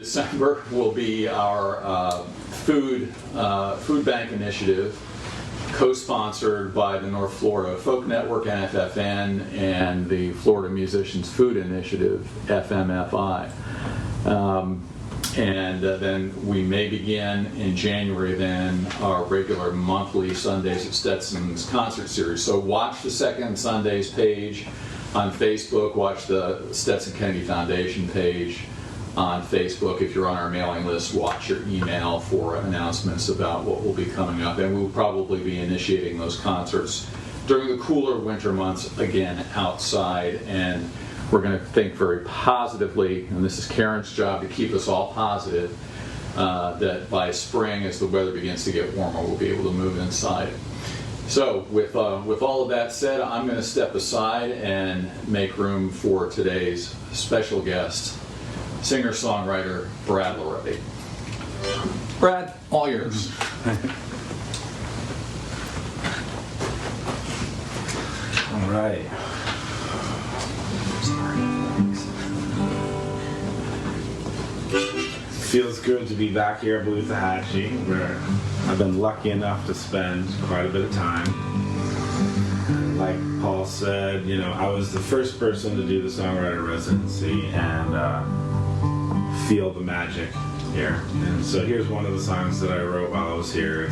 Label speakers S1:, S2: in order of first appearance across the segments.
S1: December will be our food bank initiative, co-sponsored by the North Florida Folk Network, NFFN, and the Florida Musicians Food Initiative, FMFI. And then we may begin in January then our regular monthly Sundays at Stetson's concert series. So watch the Second Sundays page on Facebook, watch the Stetson Kennedy Foundation page on Facebook. If you're on our mailing list, watch your email for announcements about what will be coming up. And we'll probably be initiating those concerts during the cooler winter months, again, outside. And we're going to think very positively, and this is Karen's job to keep us all positive, that by spring, as the weather begins to get warmer, we'll be able to move inside. So with all of that said, I'm going to step aside and make room for today's special guest, singer-songwriter Brad Lauretti. Brad, all yours.
S2: All right. Feels good to be back here at Beluthahatchee, where I've been lucky enough to spend quite a bit of time. Like Paul said, you know, I was the first person to do the songwriter residency and feel the magic here. And so here's one of the songs that I wrote while I was here.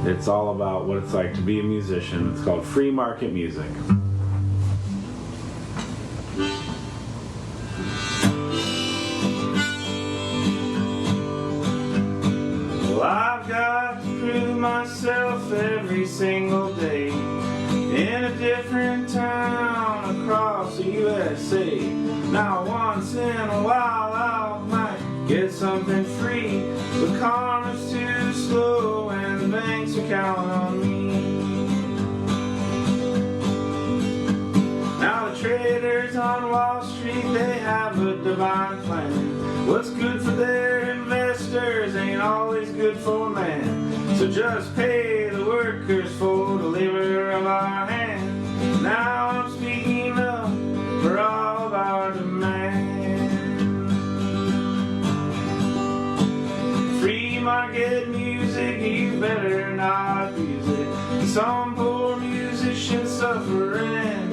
S2: It's all about what it's like to be a musician. It's called Free Market Music. Well, I've got to prove myself every single day in a different town across the USA. Now once in a while I might get something free, but karma's too slow and the banks are counting on me. Now the traders on Wall Street, they have a divine plan. What's good for their investors ain't always good for man. So just pay the workers for the labor of our hands. Now I'm speaking up for all of our demand. Free market music, you better not use it. Some poor musician suffering.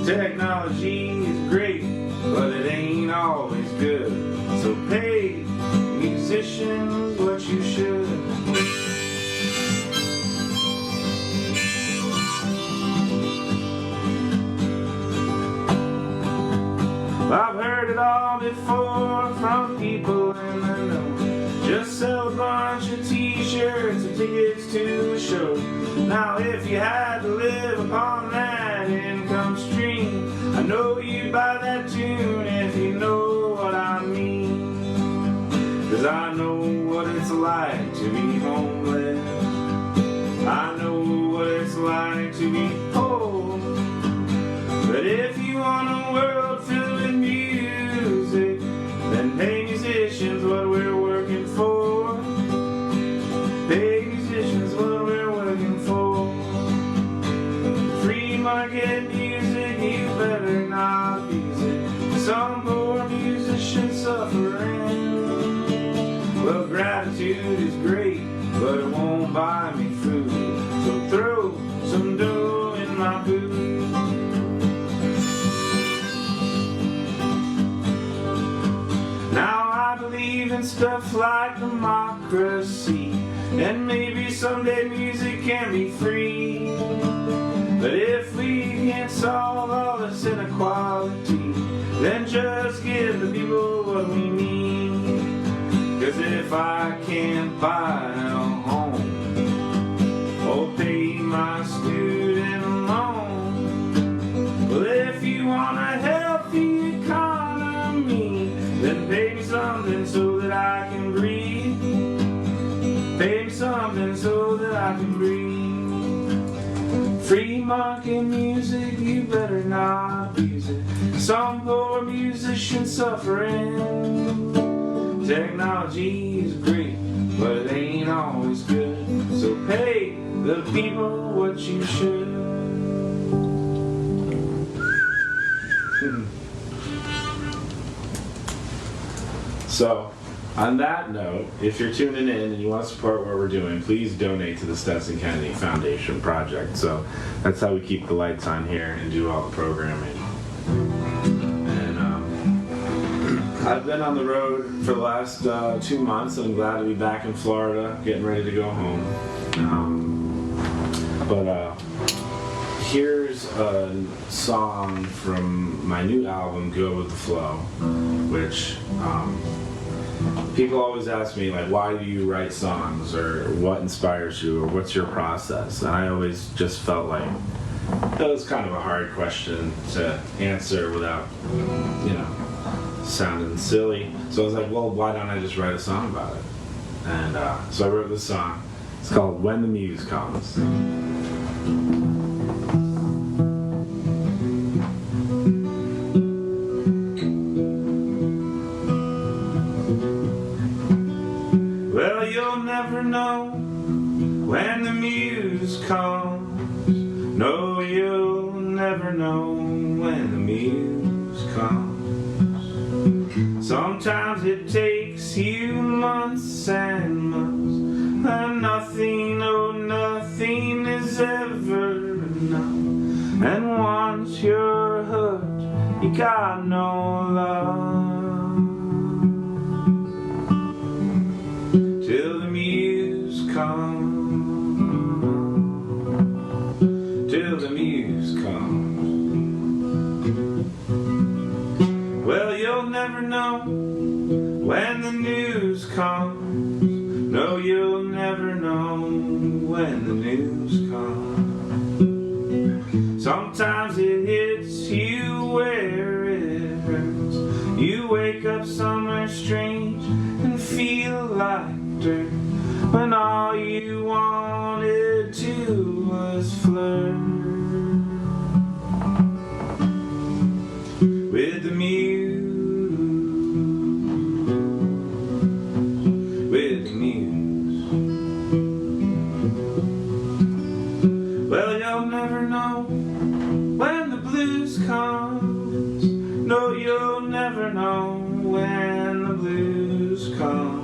S2: Technology is great, but it ain't always good. So pay musicians what you should. I've heard it all before from people in the know. Just sell a bunch of t-shirts and tickets to a show. Now if you had to live upon that income stream, I know you'd buy that tune if you know what I mean. 'Cause I know what it's like to be homeless. I know what it's like to be poor. But if you want a world filled with music, then pay musicians what we're working for. Pay musicians what we're working for. Free market music, you better not abuse it. Some poor musician suffering. Well, gratitude is great, but it won't buy me food. So throw some dough in my boot. Now I believe in stuff like democracy, and maybe someday music can be free. But if we can't solve all this inequality, then just give the people what we need. 'Cause if I can't buy a home or pay my student loan, well, if you want a healthy economy, then pay me something so that I can breathe. Pay me something so that I can breathe. Free market music, you better not abuse it. Some poor musician suffering. Technology is great, but it ain't always good. So pay the people what you should. So, on that note, if you're tuning in and you want to support what we're doing, please donate to the Stetson Kennedy Foundation project. So that's how we keep the lights on here and do all the programming. And I've been on the road for the last 2 months, and I'm glad to be back in Florida, getting ready to go home. But here's a song from my new album, Go With The Flow, which people always ask me, like, why do you write songs, or what inspires you, or what's your process? And I always just felt like that was kind of a hard question to answer without, sounding silly. So I was like, well, why don't I just write a song about it? And so I wrote this song. It's called When the Muse Comes. Well, you'll never know when the muse comes. No, you'll never know when the muse comes. Sometimes it takes you months and months, and nothing, oh nothing is ever enough. And once you're hooked, you got no love. Till the muse comes, till the muse comes. Well, you'll never know when the news comes. No, you'll never know when the news comes. Sometimes it hits you where it hurts. You wake up somewhere strange and feel like dirt, when all you wanted to was flirt with the muse, with the muse. Well, you'll never know when the blues comes. No, you'll never know when the blues come.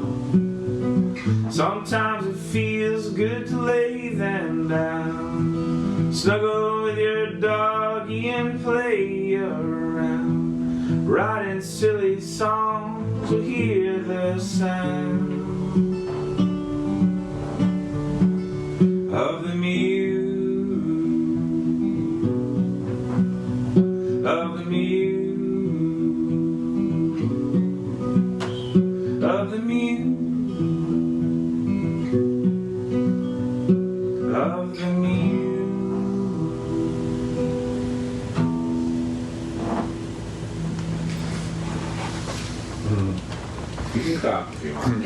S2: Sometimes it feels good to lay them down, snuggle with your doggy and play around, writing silly songs to hear the sound of the muse, of the muse, of the muse, of the muse. You can clap if you want.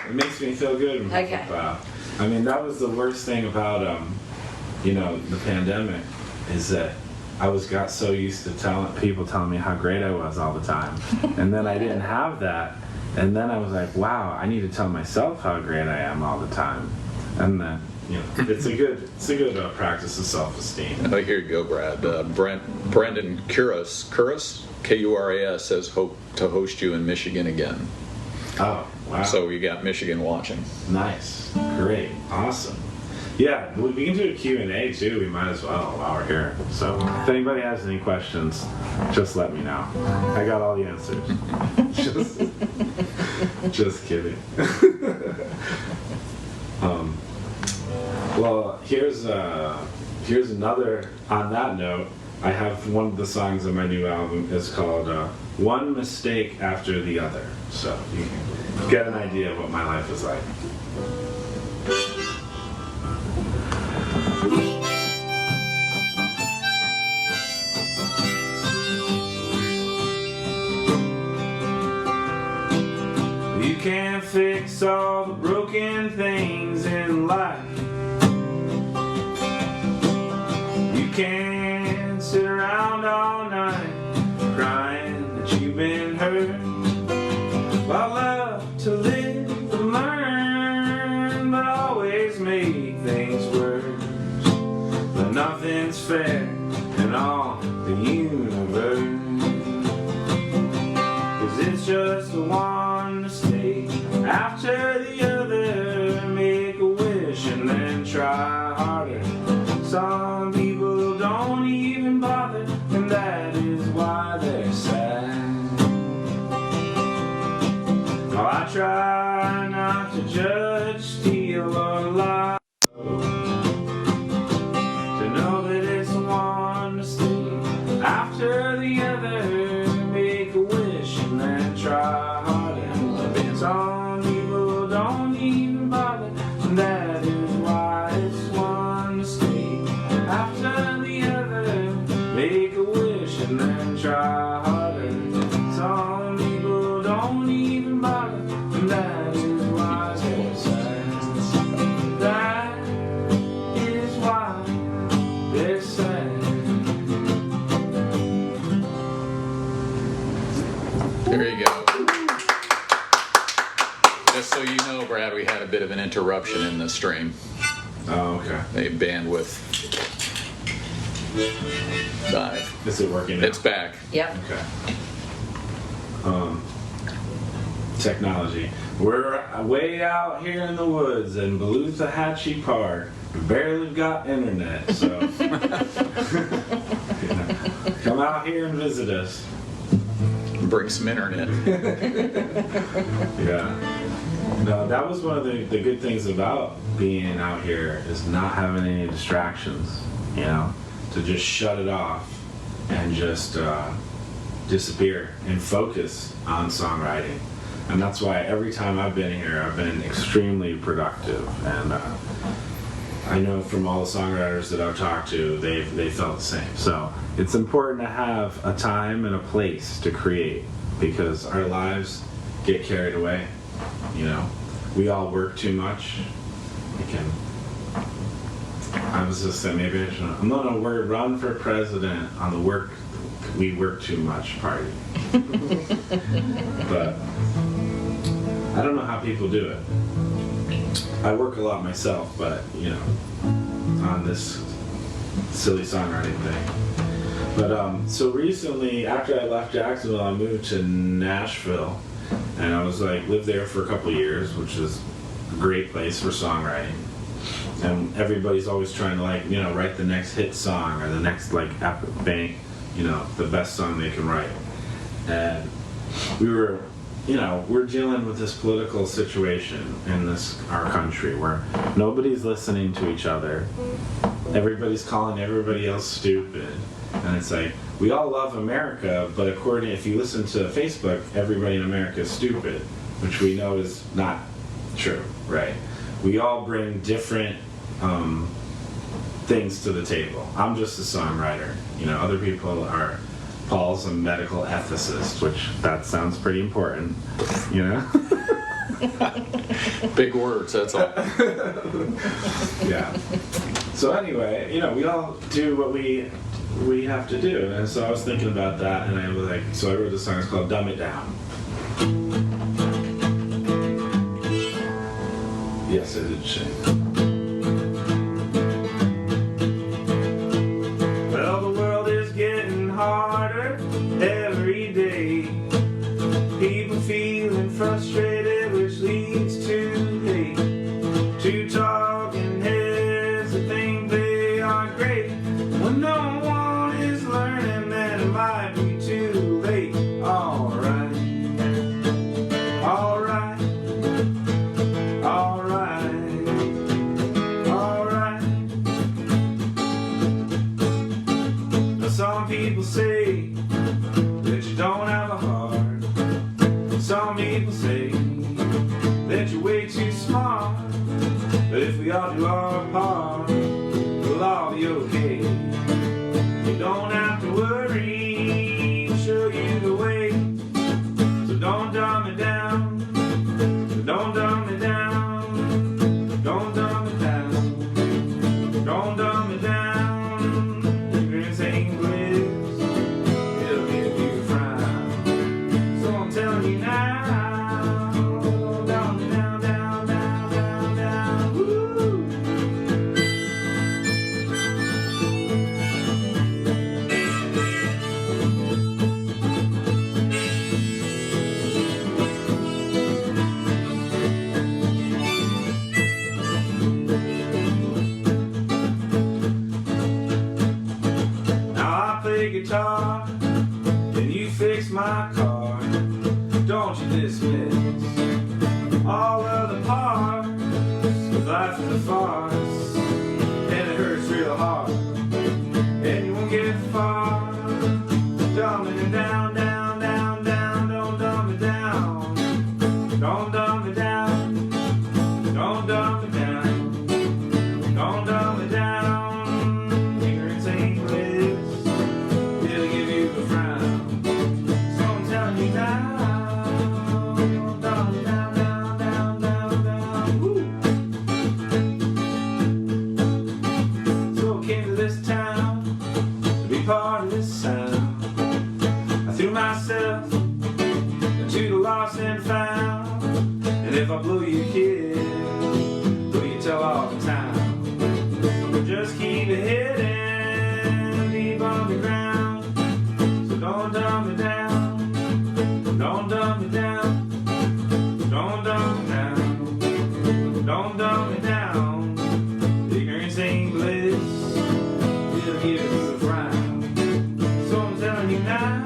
S2: It makes me feel good when people clap. I mean, that was the worst thing about, the pandemic, is that I got so used to people telling me how great I was all the time. And then I didn't have that. And then I was like, wow, I need to tell myself how great I am all the time. And then, it's a good practice of self-esteem.
S1: Oh, here you go, Brad. Brendan Kuras, Kuras, says hope to host you in Michigan again.
S2: Oh, wow.
S1: So you got Michigan watching.
S2: Nice. Great. Awesome. Yeah, we can do a Q&A too. We might as well while we're here. So if anybody has any questions, just let me know. I got all the answers. Just kidding. Well, here's another. On that note, I have one of the songs on my new album. It's called "One Mistake After the Other." So you can get an idea of what my life is like. You can't fix all the broken things in life. You can't sit around all night crying that you've been hurt. Well, I love to live and learn, but always make things worse. But nothing's fair in all the universe, 'cause it's after the other. Make a wish and then try harder. Some people don't even bother, and that is why it's one mistake after the other. Make a wish and then try harder. Some people don't even bother, and that is why they're sad. That is why they're sad.
S1: There you go. Just so you know, Brad, we had a bit of an interruption in the stream.
S2: Oh, okay.
S1: A bandwidth dive.
S2: Is it working now?
S1: It's back.
S3: Yep.
S2: Okay. Technology. We're way out here in the woods in Beluthahatchee Park. We barely got internet, so come out here and visit us.
S1: Bring some internet.
S2: Yeah. No, that was one of the good things about being out here is not having any distractions, you know, to just shut it off and just disappear and focus on songwriting. And that's why every time I've been here, I've been extremely productive. And I know from all the songwriters that I've talked to, they felt the same. So it's important to have a time and a place to create, because our lives get carried away. You know, we all work too much. I was just saying, maybe I'm gonna run for president on the we work too much party. But I don't know how people do it. I work a lot myself, but you know, on this silly songwriting thing. But so recently, after I left Jacksonville, I moved to Nashville, and I was lived there for a couple of years, which is a great place for songwriting. And everybody's always trying to write the next hit song or the next epic bang, the best song they can write. And we're dealing with this political situation in our country where nobody's listening to each other. Everybody's calling everybody else stupid. And it's we all love America, but if you listen to Facebook, everybody in America is stupid, which we know is not true, right? We all bring different things to the table. I'm just a songwriter. Other people are. Paul's a medical ethicist, which that sounds pretty important,
S1: Big words, that's all.
S2: Yeah. So anyway, we all do what we have to do. And so I was thinking about that, and I was so I wrote this song. It's called Dumb It Down. Yes, I did sing. Well, the world is getting harder every day. People feeling frustrated, which leads to hate. To talking heads that think they are great, when no one is learning that it might be too late. Alright, alright, alright, alright. Now some people say that you don't have a heart. Some people say that you're way too smart. But if we all do our part, we'll all be okay. You don't have to worry, we'll show you the way. So don't dumb it down, don't dumb it down, don't dumb it down, don't dumb it down. Ignorance ain't bliss, it'll give you a frown. So I'm telling you now. Guitar, and you fix my car. Don't you dismiss all of the parts, 'cause life is a farce, and it hurts real hard, and you won't get far dumbing it down, down, down, down. Don't dumb it down. Don't dumb it down. Don't dumb it down. Don't dumb it down. Ignorance ain't bliss. It'll give you a frown. So I'm telling you now. Don't dumb it down, down, down, down, down. Woo. So I came to this town to be part of this sound. I threw myself into the lost and found. And if I blow your kid, will you tell all the town? Just keep it hidden deep on the ground. So don't dumb it down. Don't dumb it down. Don't dumb it down. Don't dumb it down. Ignorance ain't bliss. It'll give us a frown. So I'm telling you now.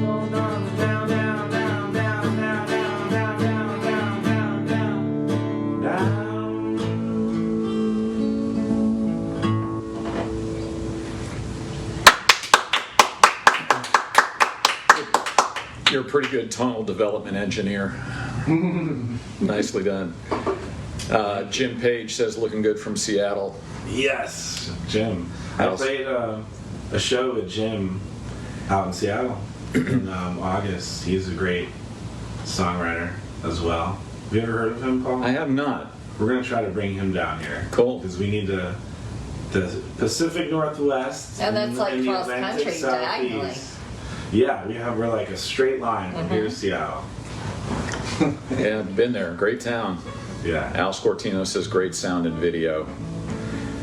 S2: Don't dumb it down, down, down, down, down, down, down, down, down, down, down, down.
S1: You're a pretty good tonal development engineer. Nicely done. Jim Page says, looking good from Seattle.
S2: Yes, Jim. I
S1: How's-
S2: played a show with Jim out in Seattle in August. He's a great songwriter as well. Have you ever heard of him, Paul?
S1: I have not.
S2: We're going to try to bring him down here.
S1: Cool.
S2: Because we need the Pacific Northwest.
S3: Oh, that's
S2: and-
S3: like
S2: and the
S3: cross
S2: Atlantic
S3: country, diagonally.
S2: Southeast. Yeah, we're like a straight line from here to Seattle.
S1: Yeah, I've been there. Great town.
S2: Yeah,
S1: Al Scortino says great sound and video.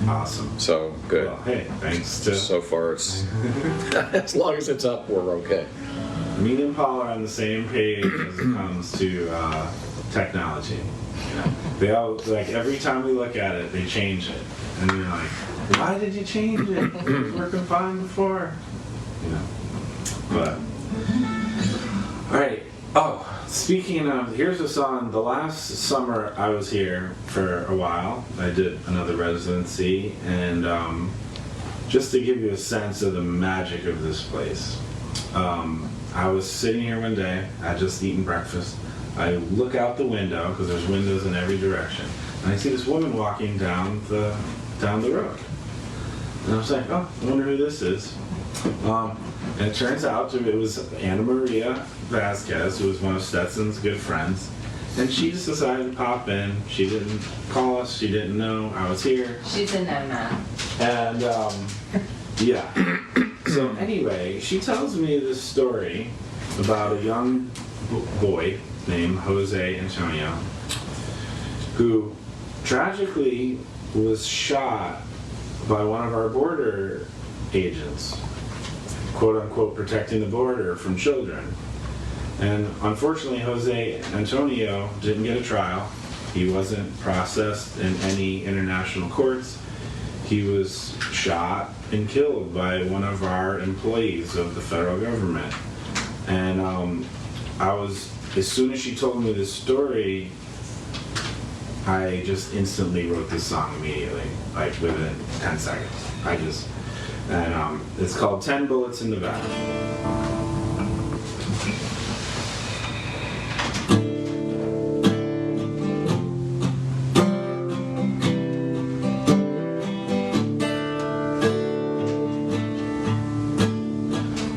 S2: awesome.
S1: So good.
S2: Well, hey, thanks to
S1: So far, it's as long as it's up, we're okay.
S2: me and Paul are on the same page as it comes to technology. You know, they all like every time we look at it, they change it, and you're like, "Why did you change it? It was working fine before." You know, but all right. Oh, speaking of, here's a song. The last summer I was here for a while. I did another residency, and just to give you a sense of the magic of this place. I was sitting here one day, I had just eaten breakfast. I look out the window, because there's windows in every direction, and I see this woman walking down the road. And I was like, oh, I wonder who this is. And it turns out it was Anna Maria Vasquez, who was one of Stetson's good friends. And she just decided to pop in. She didn't call us, she didn't know I was here.
S3: She's a no-no.
S2: And yeah. So anyway, she tells me this story about a young boy named Jose Antonio who tragically was shot by one of our border agents, quote unquote, protecting the border from children. And unfortunately, Jose Antonio didn't get a trial. He wasn't processed in any international courts. He was shot and killed by one of our employees of the federal government. And as soon as she told me this story, I just instantly wrote this song immediately, like within 10 seconds. It's called 10 Bullets in the Back.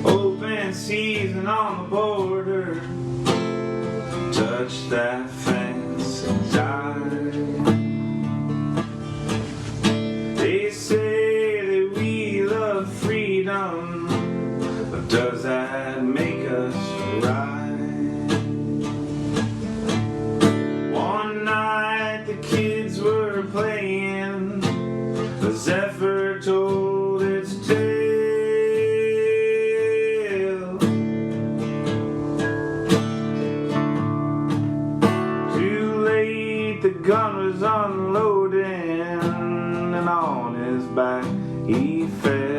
S2: Open season on the border, touch that fence and die. They say that we love freedom, but does that make us right? One night the kids were playing, the Zephyr told its tale. Too late, the gun was unloading, and on his back he fell.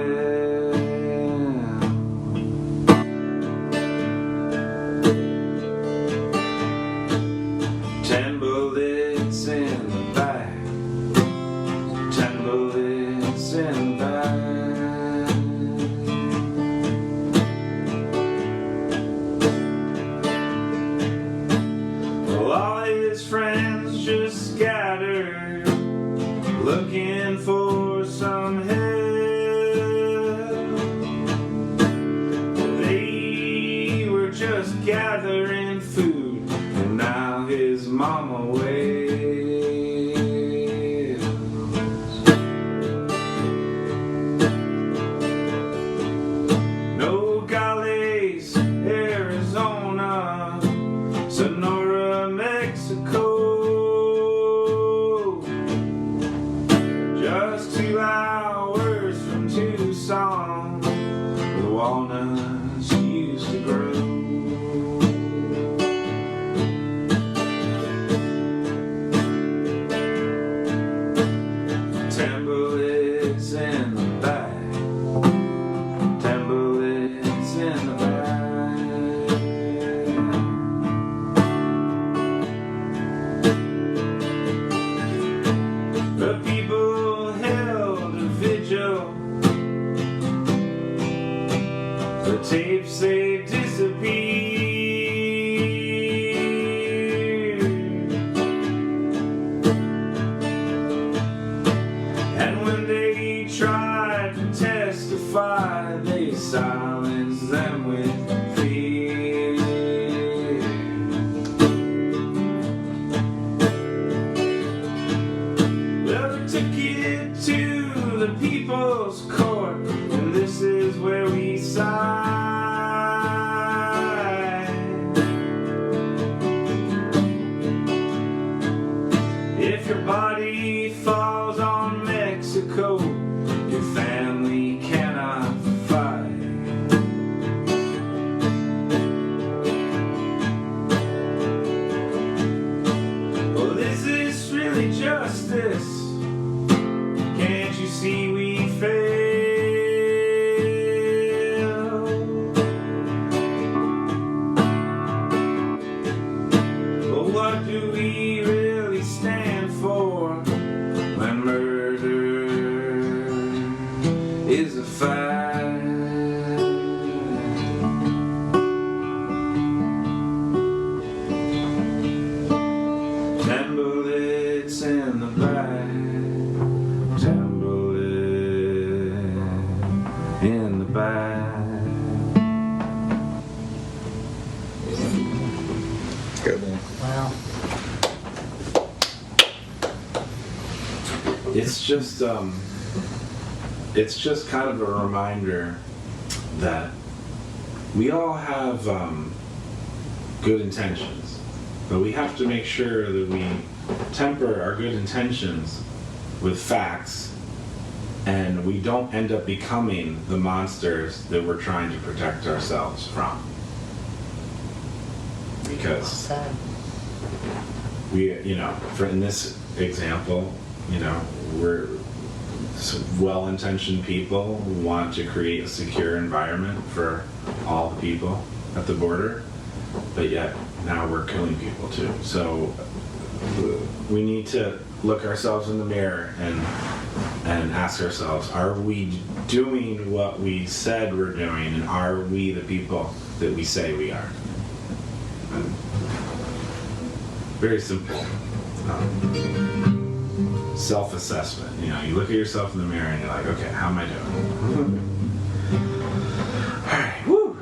S2: just gathering food, and now his mama wails. Nogales, Arizona, Sonora, Mexico, just 2 hours from Tucson, the walnuts used to grow. Timberlets in the back, timberlets in the back. The people held a vigil. The tapes, they disappeared, and when they tried to testify, they silenced them with fear. Well, they took it to the people's court, and this is where we sign. If your body falls on Mexico, your family cannot fight. Well, this is really justice. Can't you see we fail? Well, what do we really stand for when murder is a fact? Timberlets in the back, timberlet in the back.
S1: Good one.
S3: Wow.
S2: It's just kind of a reminder that we all have good intentions, but we have to make sure that we temper our good intentions with facts, and we don't end up becoming the monsters that we're trying to protect ourselves from. Because
S3: Sad.
S2: we, for in this example, we're well-intentioned people who want to create a secure environment for all the people at the border, but yet now we're killing people too. So we need to look ourselves in the mirror and ask ourselves, are we doing what we said we're doing, and are we the people that we say we are? Very simple. Self-assessment. You look at yourself in the mirror and you're like, okay, how am I doing? Alright, woo!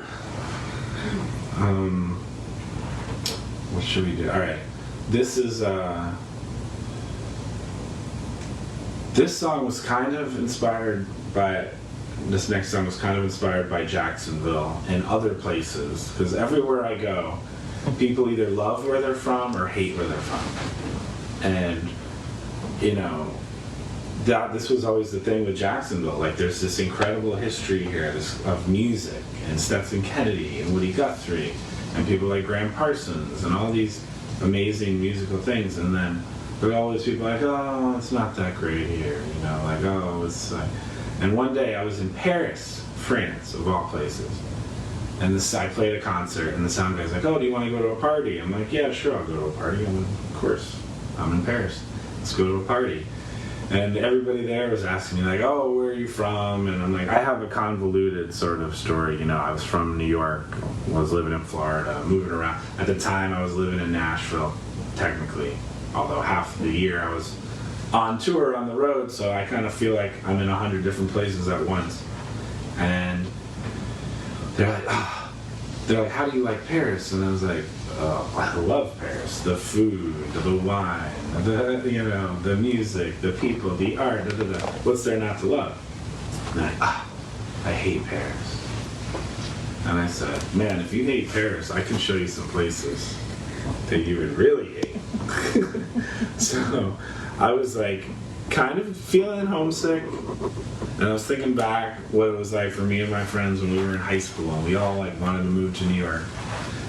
S2: What should we do? Alright, this is, this song was kind of inspired by, this next song was kind of inspired by Jacksonville and other places, because everywhere I go, people either love where they're from or hate where they're from. And this was always the thing with Jacksonville. Like, there's this incredible history here of music, and Stetson Kennedy and Woody Guthrie and people like Graham Parsons and all these amazing musical things. And then there are always people like, oh, it's not that great here, like, oh, it's like. And one day I was in Paris, France, of all places, and I played a concert, and the sound guy's like, oh, do you want to go to a party? I'm like, yeah, sure, I'll go to a party. Of course, I'm in Paris. Let's go to a party. And everybody there was asking me, like, oh, where are you from? And I'm like, I have a convoluted sort of story. I was from New York, was living in Florida, moving around. At the time, I was living in Nashville, technically, although half the year I was on tour on the road, so I kind of feel like I'm in 100 different places at once. And they're like, they're like, how do you like Paris? And I was like, oh, I love Paris. The food, the wine, the music, the people, the art, da, da, da. What's there not to love? And I hate Paris. And I said, man, if you hate Paris, I can show you some places that you would really hate. So I was like, kind of feeling homesick, and I was thinking back what it was like for me and my friends when we were in high school, and we all like wanted to move to New York.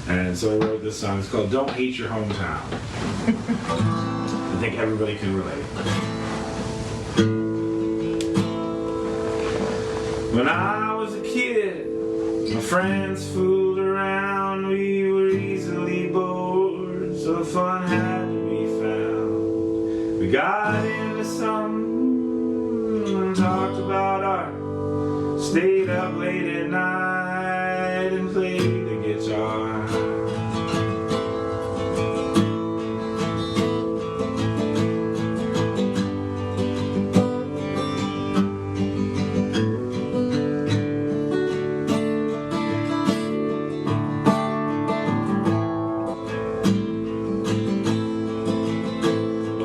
S2: And so I wrote this song. It's called "Don't Hate Your Hometown." I think everybody can relate. When I was a kid, my friends fooled around. We were easily bored, so fun had to be found. We got into something and talked about art, stayed up late at night and played the guitar.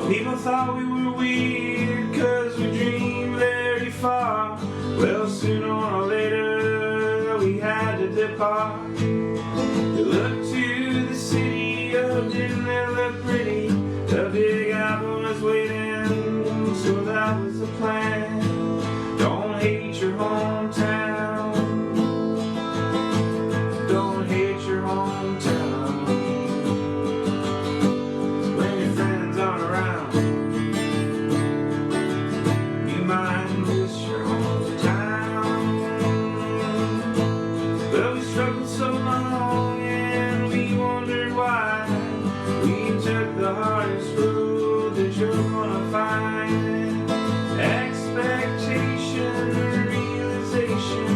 S2: People thought we were weird 'cause we dreamed very far. Well, sooner or later we had to depart. We looked to the city, oh, didn't it look pretty? The Big Apple was waiting, so that was the plan. Don't hate your hometown. Don't hate your hometown. When your friends aren't around, you might miss your hometown. Well, we struggled so long and we wondered why. We took the hardest road that you're gonna find. Expectation, realization,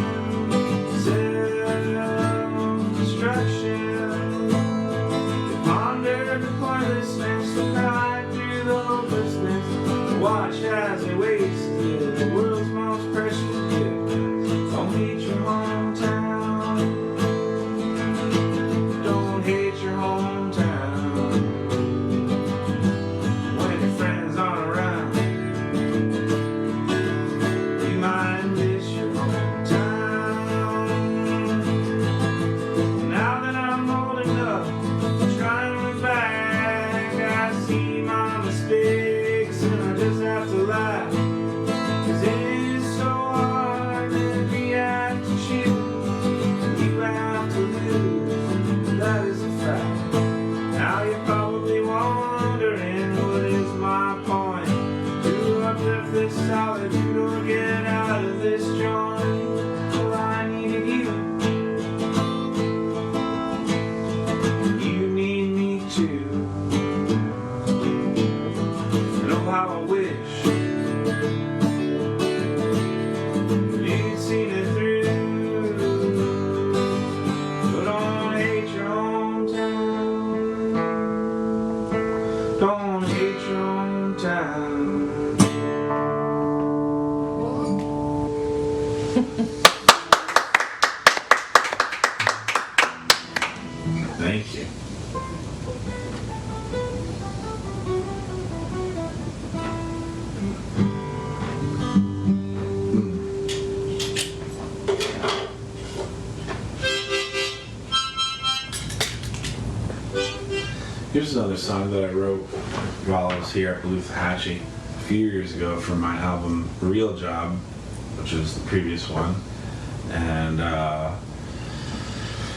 S2: self-destruction. To ponder the pointlessness, to cry through the hopelessness, to watch as they wasted the world's most precious gift. Don't hate your hometown. Don't hate your hometown. When your friends aren't around, you might miss your hometown. Now that I'm old enough to try and look back, I see my mistakes and I just have to laugh. 'Cause it is so hard to react to choose, and you have to lose, that is a fact. Now you're probably wondering, what is my point? To uplift this solitude or get out of this joint? Well, I need you. You need me too. And oh, how I wish you'd seen it through. So don't hate your hometown. Don't hate your hometown. Thank you. Here's another song that I wrote while I was here at Beluthahatchee a few years ago for my album Real Job, which was the previous one. And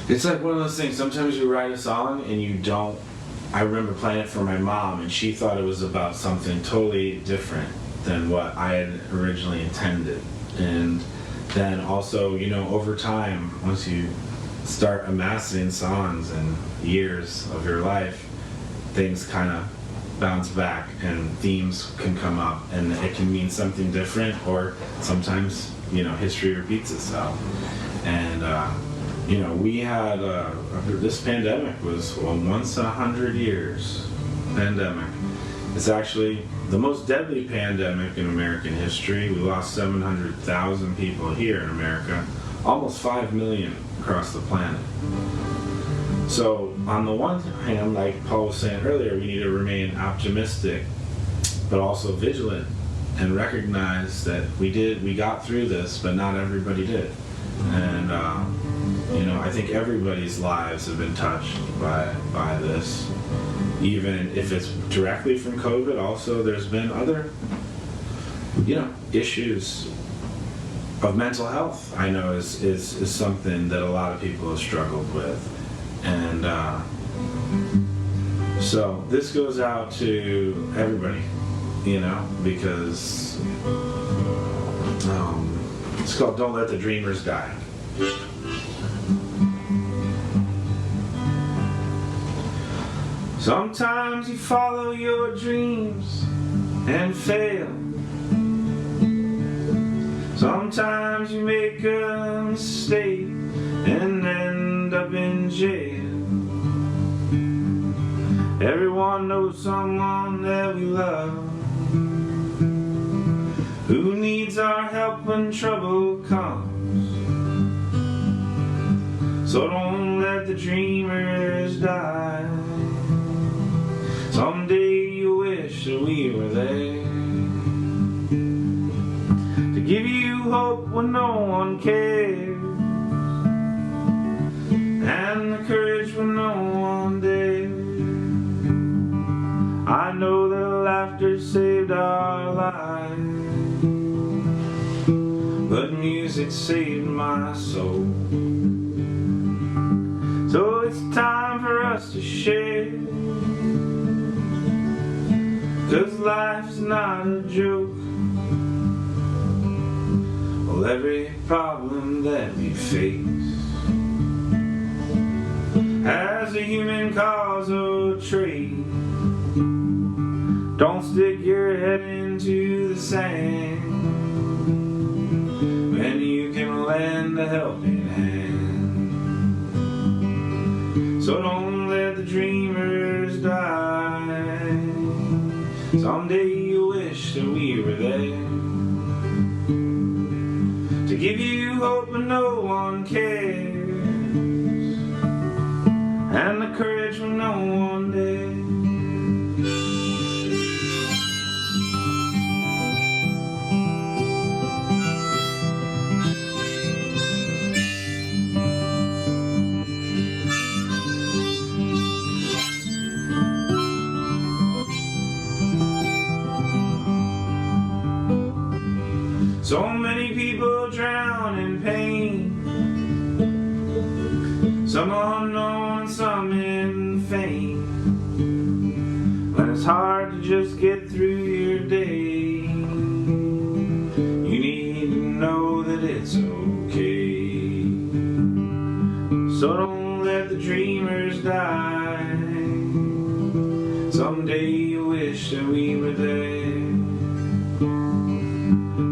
S2: it's like one of those things, sometimes you write a song and you don't. I remember playing it for my mom and she thought it was about something totally different than what I had originally intended. And then also, over time, once you start amassing songs and years of your life, things kind of bounce back and themes can come up and it can mean something different, or sometimes, history repeats itself. And, we had, this pandemic was a once in 100 years pandemic. It's actually the most deadly pandemic in American history. We lost 700,000 people here in America, almost 5 million across the planet. So on the one hand, like Paul was saying earlier, we need to remain optimistic, but also vigilant, and recognize that we got through this, but not everybody did. And I think everybody's lives have been touched by this, even if it's directly from COVID. Also, there's been other issues of mental health. I know is something that a lot of people have struggled with, and so this goes out to everybody, because it's called "Don't Let the Dreamers Die." Sometimes you follow your dreams and fail. Sometimes you make a mistake and end up in jail. Everyone knows someone that we love who needs our help when trouble comes. So don't let the dreamers die. Someday you wish that we were there to give you hope when no one cares, and the courage when no one dares. I know that laughter saved our lives, but music saved my soul. So it's time for us to share, 'cause life's not a joke. Well, every problem that we face has a human cause or trait. Don't stick your head into the sand when you can lend a helping hand. So don't let the dreamers die. Someday you wish that we were there to give you hope when no one cares, and the courage when no one dares. So many people drown in pain, some unknown, some in fame. When it's hard to just get through your day, you need to know that it's okay. So don't let the dreamers die. Someday you wish that we were there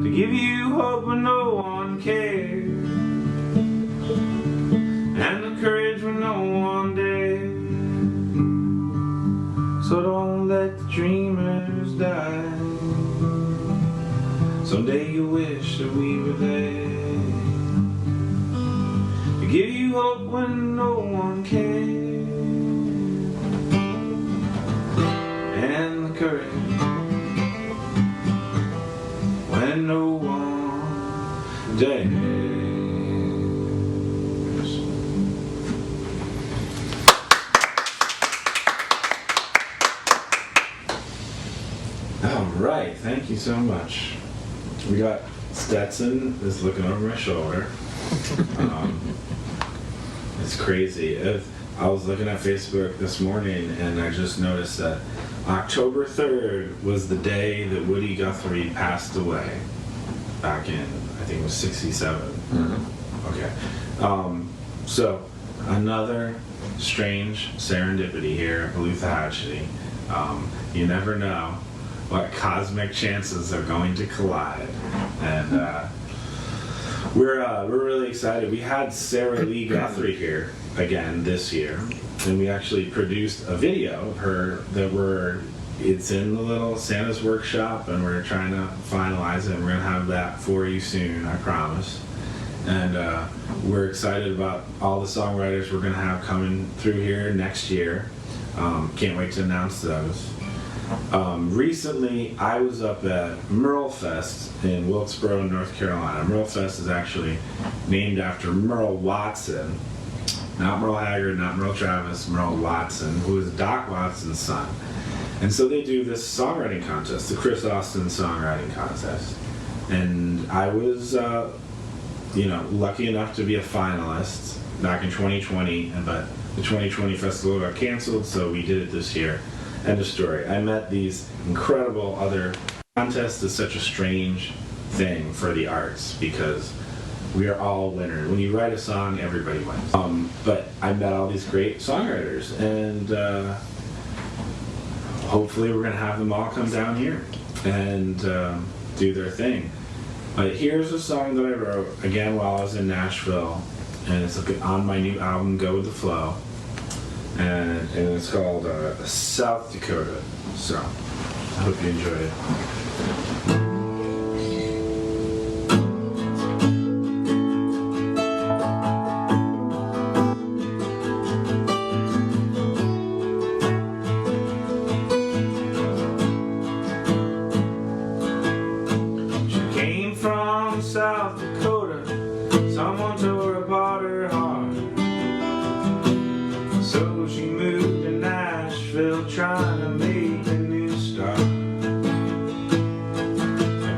S2: to give you hope when no one cares, and the courage when no one dares. So don't let the dreamers die. Someday you wish that we were there to give you hope when no one cares, and the courage when no one dares. All right, thank you so much. We got Stetson is looking over my shoulder. It's crazy. I was looking at Facebook this morning and I just noticed that October 3rd was the day that Woody Guthrie passed away back in, I think it was 67. Mm-hmm. Okay. So another strange serendipity here at Beluthahatchee. You never know what cosmic chances are going to collide. And we're really excited. We had Sarah Lee Guthrie here again this year, and we actually produced a video of her that it's in the little Santa's workshop, and we're trying to finalize it, and we're gonna have that for you soon, I promise. And we're excited about all the songwriters we're going to have coming through here next year. Can't wait to announce those. Recently, I was up at Merle Fest in Wilkesboro, North Carolina. Merle Fest is actually named after Merle Watson. Not Merle Haggard, not Merle Travis, Merle Watson, who is Doc Watson's son. And so they do this songwriting contest, the Chris Austin Songwriting Contest. And I was, lucky enough to be a finalist back in 2020, but the 2020 festival got canceled, so we did it this year. End of story. I met these incredible other contests. Is such a strange thing for the arts because we are all winners. When you write a song, everybody wins. But I met all these great songwriters, and hopefully we're going to have them all come down here and do their thing. But here's a song that I wrote, again, while I was in Nashville, and it's on my new album, Go With The Flow, and it's called South Dakota. So, I hope you enjoyed it. South Dakota, someone tore apart her heart, so she moved to Nashville trying to make a new start. I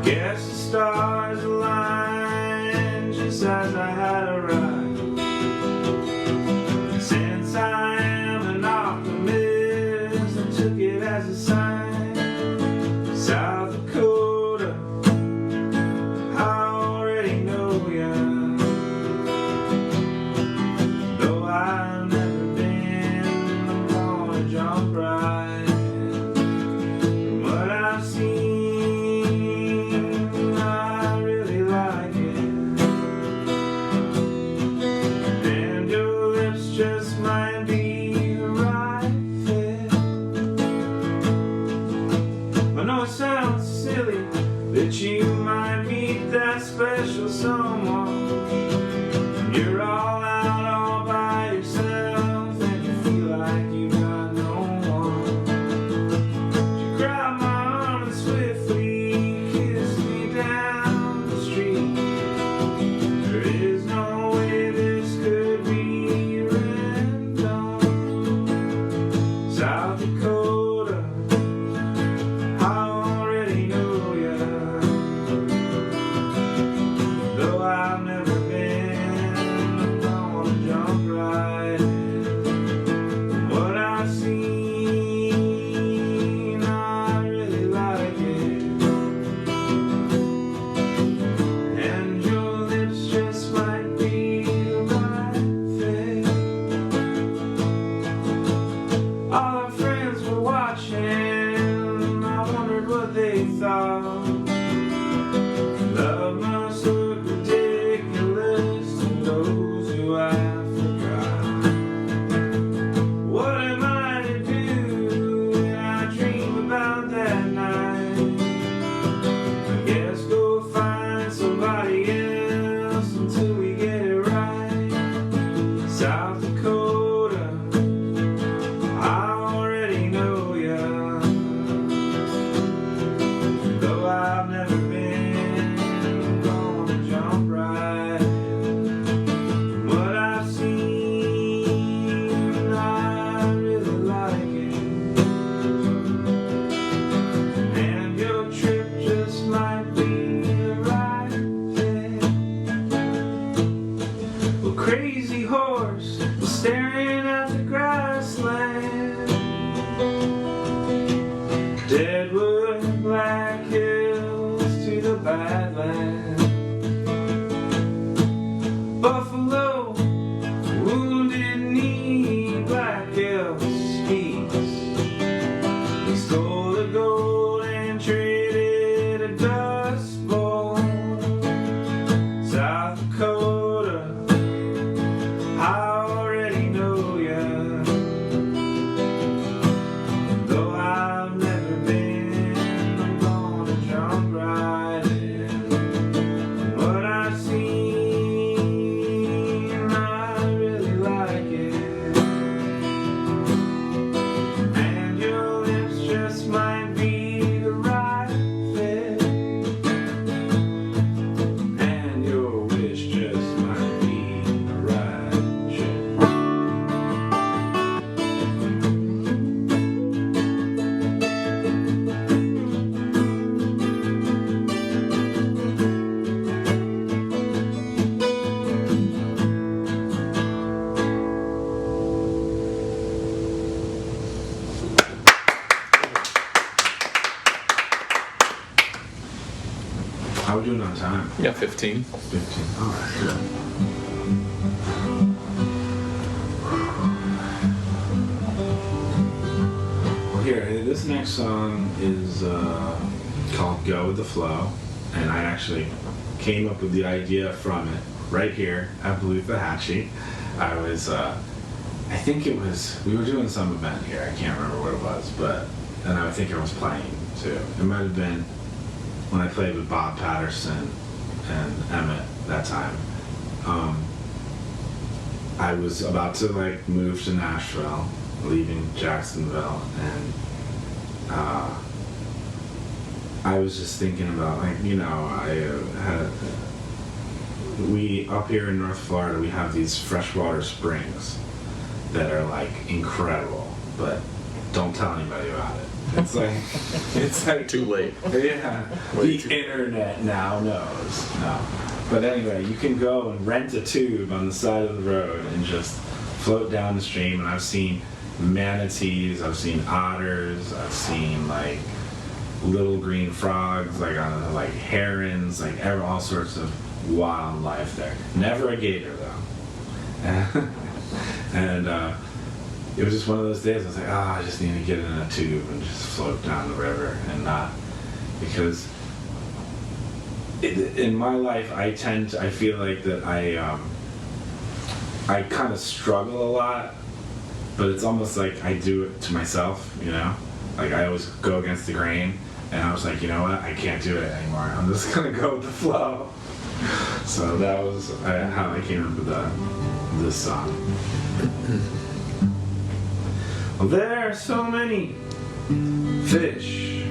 S2: guess the stars aligned just as I had arrived. Since I am an optimist, I took it as a sign. South Dakota, though I've never been, I'm gonna jump right. From what I've seen, I really like it. And your lips just might be the right fit. I know it sounds silly that you might meet that special someone. You're all out all by yourself and you feel like you got no one. You grabbed my arm and swiftly kissed me down the street. There is no way this could be random. South Dakota, I already know ya. Though I've never been, I'm gonna jump right in. What I've seen, I really like it. And your lips just might be the right fit. All our friends were watching, I wondered what they thought. Love must look ridiculous to those who I forgot. What am I to do when I dream about that night? I guess go find somebody else until we get it right. South Dakota, I already know ya. Though I've never been, I'm gonna jump right in. What I've seen, I really like it. And your trip just might be the right fit. Well, Crazy Horse was staring at the grassland. Deadwood and Black Hills to the Badlands. Buffalo, Wounded Knee, Black Elk speaks. He stole the gold and traded a dust bowl. South Dakota, I already know How are we doing on time?
S3: Yeah, 15.
S2: 15. All right, good. Well, here, this next song is called Go With The Flow, and I actually came up with the idea from it right here at Beluthahatchee. I was, I think it was, we were doing some event here, I can't remember what it was, and I think I was playing too. It might have been when I played with Bob Patterson and Emmett that time. I was about to like move to Nashville, leaving Jacksonville, and I was just thinking about, like, you know, we up here in North Florida, we have these freshwater springs that are like incredible, but don't tell anybody about it. It's like
S3: Too late.
S2: Yeah, the internet now knows. No, but anyway, you can go and rent a tube on the side of the road and just float down the stream. And I've seen manatees, I've seen otters, I've seen like little green frogs, like herons, like all sorts of wildlife there. Never a gator though. And it was just one of those days. I was like, I just need to get in a tube and just float down the river, and not because in my life I feel like that I kind of struggle a lot, but it's almost like I do it to myself, you know. Like I always go against the grain, and I was like, you know what? I can't do it anymore. I'm just gonna go with the flow. So that was how I came up with this song. Well, there are so many fish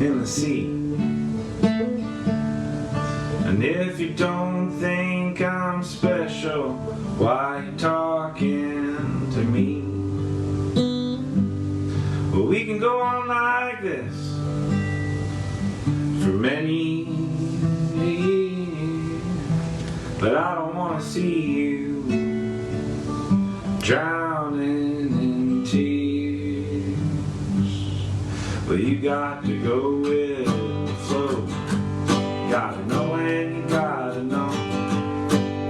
S2: in the sea, and if you don't think I'm special, why you talking to me? Well, we can go on like this for many years, but I don't want to see you drowning in tears. Well, you got to go with the flow. Gotta know and you gotta know,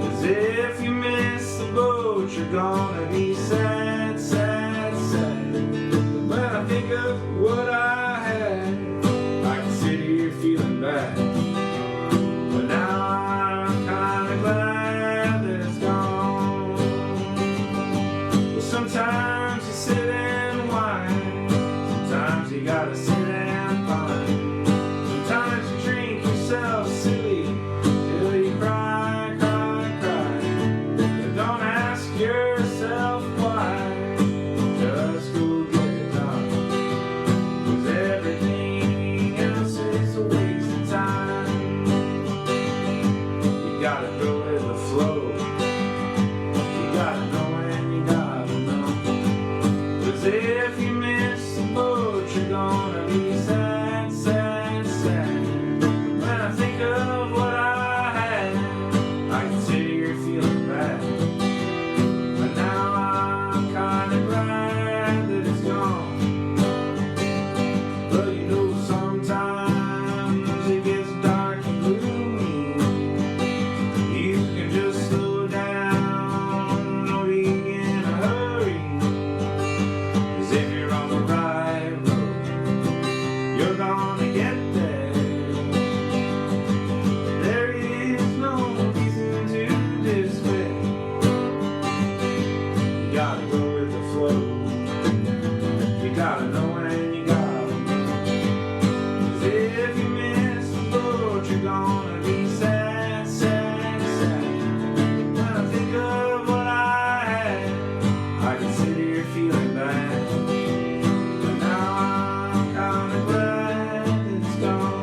S2: 'cause if you miss the boat, you're gonna be sad, sad, sad. When I think of what I had, I can sit here feeling bad, but now I'm kinda glad that it's gone. Well, sometimes you sit and whine, sometimes you gotta sit and find, sometimes you drink yourself silly till you cry, cry, cry. But don't ask yourself why, just go get it done, 'cause everything else is a waste of time. You gotta go with the flow, you gotta know and you gotta know, 'cause if you miss the boat, you're gonna be sad, sad, sad. When I think of what I had, I can sit here feeling bad, but now I'm kinda glad that it's gone. But you know, sometimes it gets dark and gloomy. You can just slow down or be in a hurry, 'cause if you're on the right road, you're gonna get there. There is no reason to despair. You gotta go with the flow, you gotta know and you gotta know, 'cause if you miss the boat, you're gonna be sad, sad, sad. When I think of what I had, I can sit here feeling bad, but now I'm kinda glad that it's gone.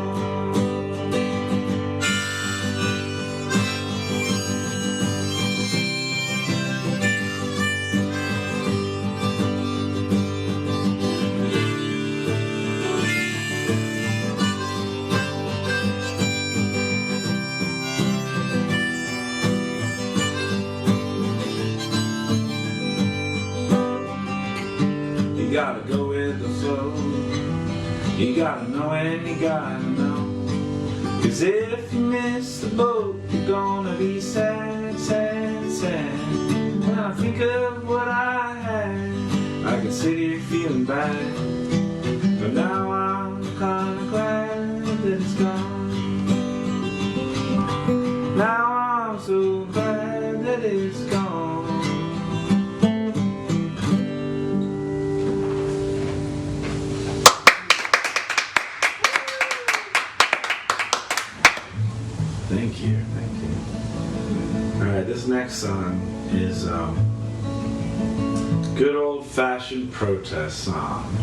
S2: You gotta go with the flow, you gotta know and you gotta know, 'cause 'Cause if you miss the boat, you're gonna be sad, sad, sad. When I think of what I had, I can sit here feeling bad. But now I'm kinda glad that it's gone. Now I'm so glad that it's gone. Thank you, thank you. Alright, this next song is good old-fashioned protest song.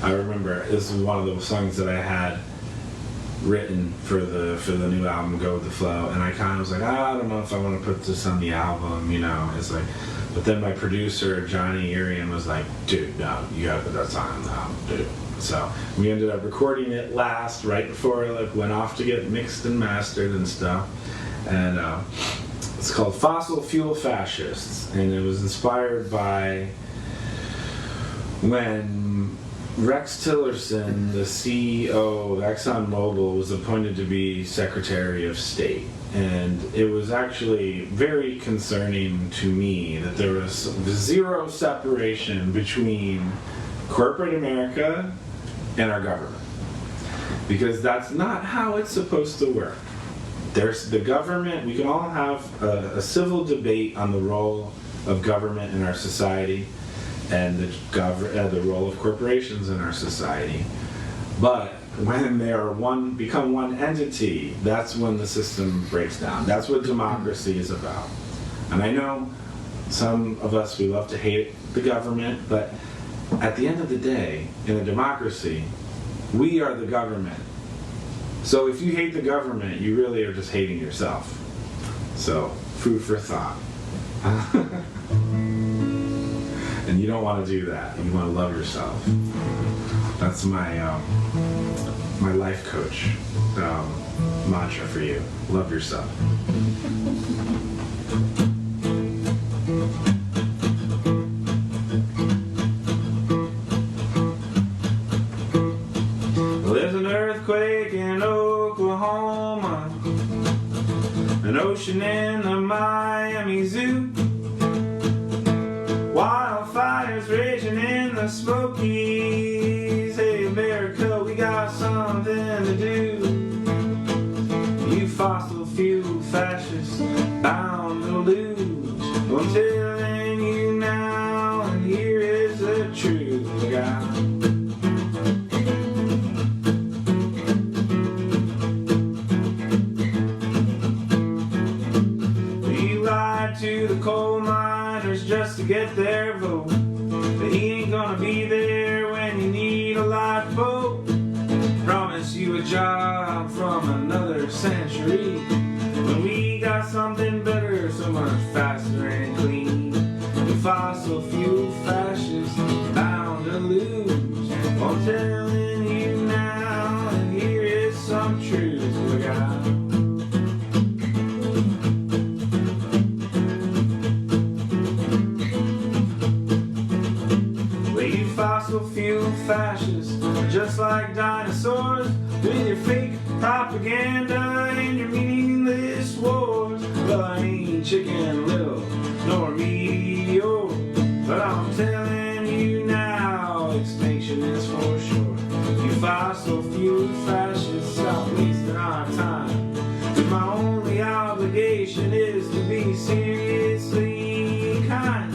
S2: I remember this is one of the songs that I had written for the new album, Go With The Flow, and I kind of was like, I don't know if I want to put this on the album, you know. It's like, but then my producer Johnny Urian was like, dude, no, you gotta put that song on the album, dude. So we ended up recording it last, right before it like went off to get mixed and mastered and stuff. And it's called Fossil Fuel Fascists, and it was inspired by when Rex Tillerson, the CEO of ExxonMobil, was appointed to be Secretary of State. And it was actually very concerning to me that there was zero separation between corporate America and our government. Because that's not how it's supposed to work. There's the government, we can all have a civil debate on the role of government in our society and the role of corporations in our society. But when they are become one entity, that's when the system breaks down. That's what democracy is about. And I know some of us, we love to hate the government, but at the end of the day, in a democracy, we are the government. So if you hate the government, you really are just hating yourself. So, food for thought. And you don't want to do that. You want to love yourself. That's my my life coach mantra for you. Love yourself. Well, there's an earthquake in Oklahoma, an ocean in the Miami Zoo, wildfires raging in the Smokies. Hey America, we got something to do. You fossil fuel fascists bound to lose. Well, I'm telling you now, and here is the truth, God. To the coal miners just to get their vote, but he ain't gonna be there when you need a lifeboat. Promise you a job from another century, when we got something better, so much faster and clean. The fossil fuel fascists bound to lose. I'm telling you now, and here is some truth we got. Fossil fuel fascists, just like dinosaurs, with your fake propaganda and your meaningless wars. Well, I ain't Chicken Little nor Meteor, but I'm telling you now, extinction is for sure. You fossil fuel fascists, stop wasting our time, 'cause my only obligation is to be seriously kind.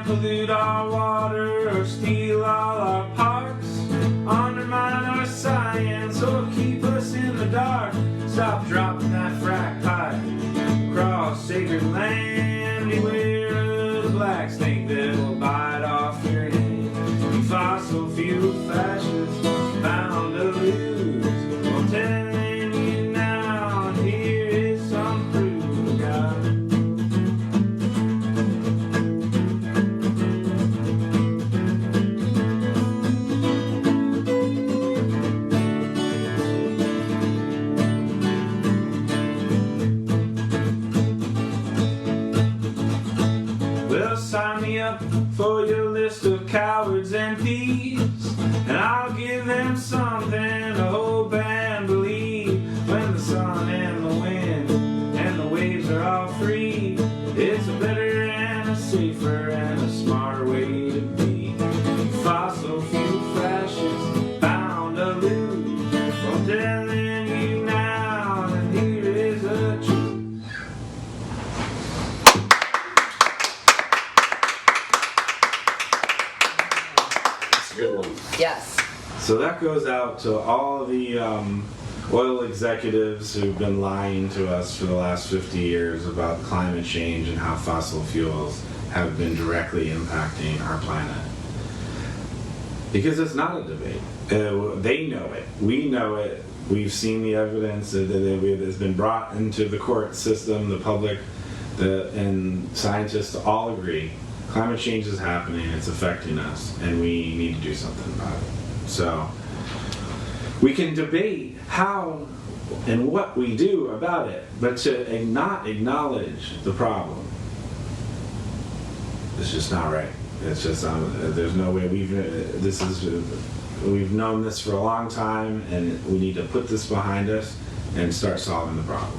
S2: Pollute our water or steal all our parks, undermine our science or keep us in the dark. Stop dropping that frack pipe across sacred land. Beware the black snake that will bite off your hand. You fossil fuel fascists bound to lose. I'm telling you now, and here is some proof, God. sign me up for your list of cowards and thieves, and I'll give them something to hope and believe. When the sun and the wind and the waves are all free, it's a better and a safer and a smarter way to be. Fossil fuel fascists bound to lose. I'm telling you now, and here is the truth.
S1: That's a good one.
S3: Yes.
S2: So that goes out to all the oil executives who've been lying to us for the last 50 years about climate change and how fossil fuels have been directly impacting our planet. Because it's not a debate. They know it. We know it. We've seen the evidence that has been brought into the court system, the public, and scientists all agree. Climate change is happening, it's affecting us, and we need to do something about it. So, we can debate how and what we do about it, but to not acknowledge the problem, it's just not right. It's just there's no way. We've known this for a long time, and we need to put this behind us and start solving the problem.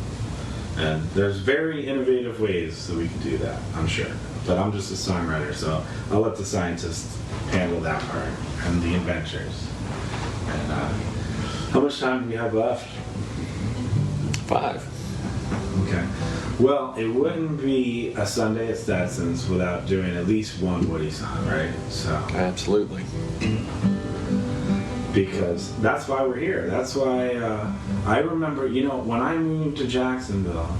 S2: And there's very innovative ways that we can do that, I'm sure. But I'm just a songwriter, so I'll let the scientists handle that part and the inventors. And how much time do we have left?
S1: 5.
S2: Okay. Well, it wouldn't be a Sunday at Stetson's without doing at least one Woody song, right? So.
S1: Absolutely.
S2: Because that's why we're here. That's why I remember, when I moved to Jacksonville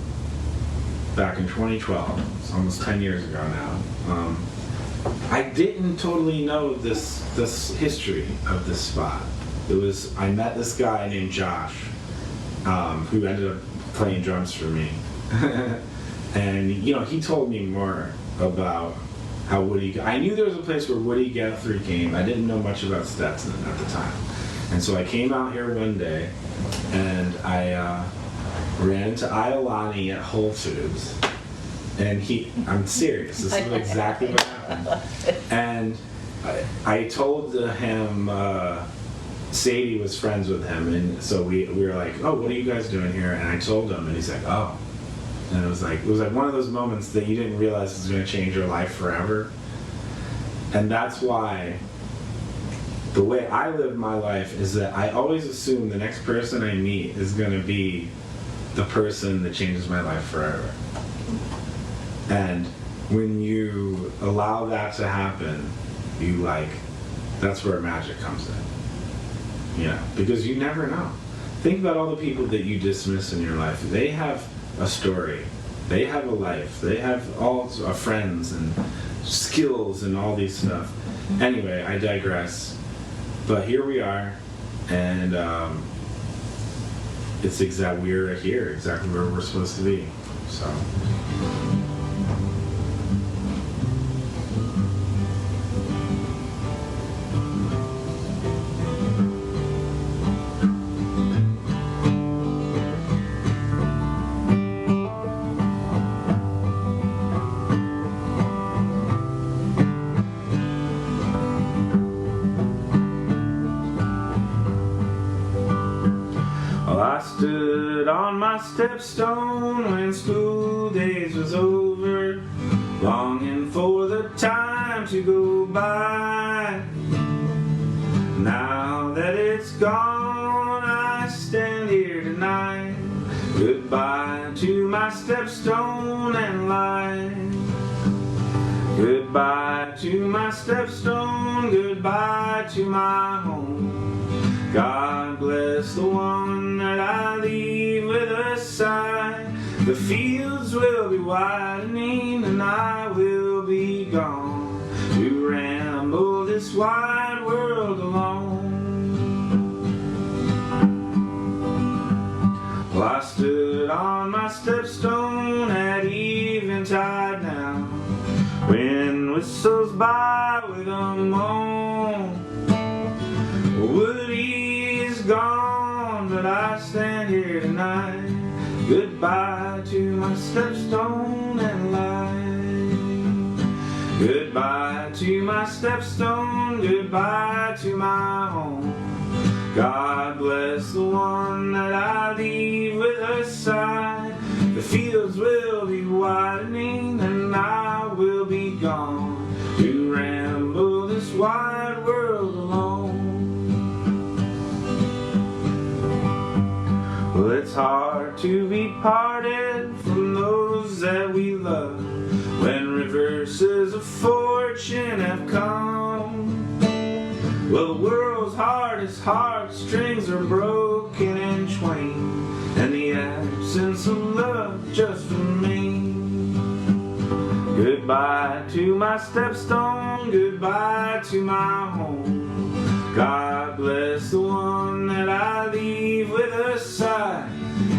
S2: back in 2012, it's almost 10 years ago now, I didn't totally know this history of this spot. I met this guy named Josh, who ended up playing drums for me. And, he told me more about how Woody... I knew there was a place where Woody Guthrie came. I didn't know much about Stetson at the time. And so I came out here one day, and I ran into Iolani at Whole Foods. And I'm serious, this is exactly what happened. And I told him Sadie was friends with him, and so we were like, oh, what are you guys doing here? And I told him, and he's like, oh. And it was like one of those moments that you didn't realize was going to change your life forever. And that's why the way I live my life is that I always assume the next person I meet is going to be the person that changes my life forever. And when you allow that to happen, that's where magic comes in. Because you never know. Think about all the people that you dismiss in your life. They have a story. They have a life. They have all friends and skills and all these stuff. Anyway, I digress. But here we are, and we're here, exactly where we're supposed to be. So. I stood on my stepstone when school days was over, longing for the time to go by. Now that it's gone, I stand here tonight. Goodbye to my stepstone and life. Goodbye to my stepstone, goodbye to my home. God bless the one that I leave with a sigh. The fields will be widening and I will be gone to ramble this wide world alone. Well, I stood on my stepstone at eventide now. Wind whistles by with a moan. Woody's gone, but I stand here tonight. Goodbye to my stepstone and life. Goodbye to my stepstone, goodbye to my home. God bless the one that I leave with her side. The fields will be widening and I will be gone to ramble this wide world alone. Well, it's hard to be parted from those that we love when reverses of fortune have come. Well, the world's hardest heartstrings are broken in twain, and the absence of love just remains. Goodbye to my stepstone, goodbye to my home. God bless the one that I leave with her side.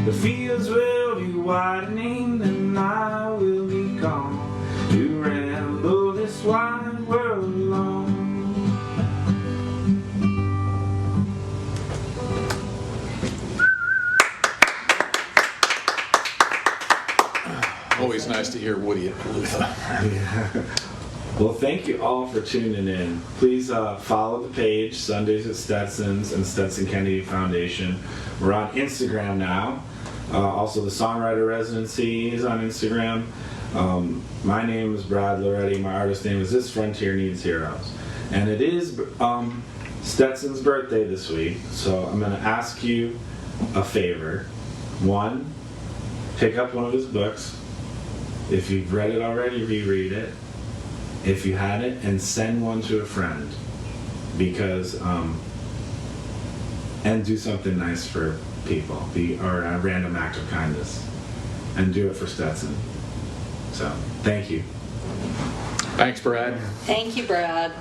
S2: The fields will be widening and I will be gone to ramble this wide world alone.
S1: Always nice to hear Woody at Belutha.
S2: Yeah. Well, thank you all for tuning in. Please follow the page, Sundays at Stetson's and Stetson Kennedy Foundation. We're on Instagram now. Also, the Songwriter Residency is on Instagram. My name is Brad Lauretti. My artist name is This Frontier Needs Heroes. And it is Stetson's birthday this week, so I'm going to ask you a favor. One, pick up one of his books. If you've read it already, reread it. If you hadn't, and send one to a friend, because and do something nice for people, or a random act of kindness, and do it for Stetson. So, thank you.
S1: Thanks, Brad.
S3: Thank you, Brad.